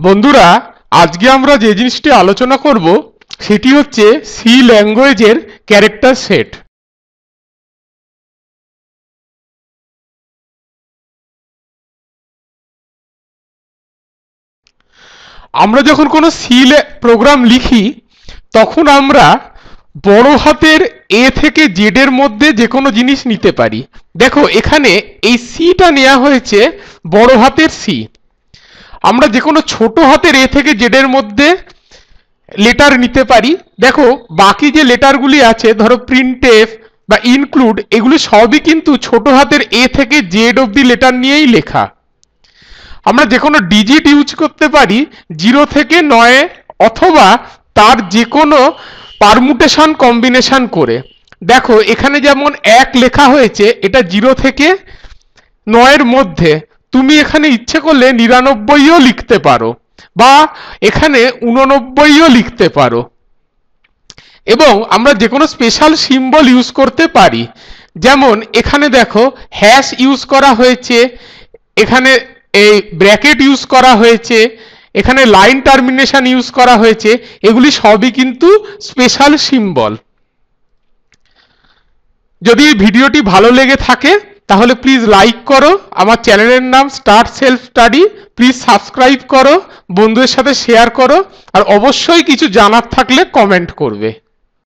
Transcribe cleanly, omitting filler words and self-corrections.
বন্ধুরা, আজকে আমরা যে জিনিসটি আলোচনা করব সেটি হচ্ছে সি ল্যাঙ্গুয়েজের ক্যারেক্টার সেট। আমরা যখন কোনো সি প্রোগ্রাম লিখি তখন আমরা বড় হাতের এ থেকে জেড এর মধ্যে যে কোনো জিনিস নিতে পারি। দেখো এখানে এই সিটা নেওয়া হয়েছে বড় হাতের সি। আমরা যে কোনো ছোট হাতের এ থেকে জেড এর মধ্যে লেটার নিতে পারি। দেখো বাকি যে লেটারগুলি আছে, ধরো প্রিন্টএফ বা ইনক্লুড, এগুলি সবই কিন্তু ছোট হাতের এ থেকে জেড অবধি লেটার নিয়েই লেখা। আমরা যে কোনো ডিজিট ইউজ করতে পারি 0 থেকে 9 অথবা তার যে কোনো পারমুটেশন কম্বিনেশন করে। দেখো এখানে যেমন 1 লেখা হয়েছে, এটা 0 থেকে 9 এর মধ্যে। তুমি এখানে ইচ্ছে করলে 99ও লিখতে পারো বা এখানে 89ও লিখতে পারো। এবং আমরা যে কোনো স্পেশাল সিম্বল ইউজ করতে পারি, যেমন এখানে দেখো হ্যাশ ইউজ করা হয়েছে, এখানে এই ব্র্যাকেট ইউজ করা হয়েছে, এখানে লাইন টার্মিনেশন ইউজ করা হয়েছে। এগুলি সবই কিন্তু স্পেশাল সিম্বল। যদি এই ভিডিওটি ভালো লেগে থাকে তাহলে প্লিজ লাইক করো। আমার চ্যানেলের নাম start self study. Please subscribe করো, বন্ধুদের সাথে শেয়ার করো, আর অবশ্যই কিছু জানার থাকলে কমেন্ট করবে।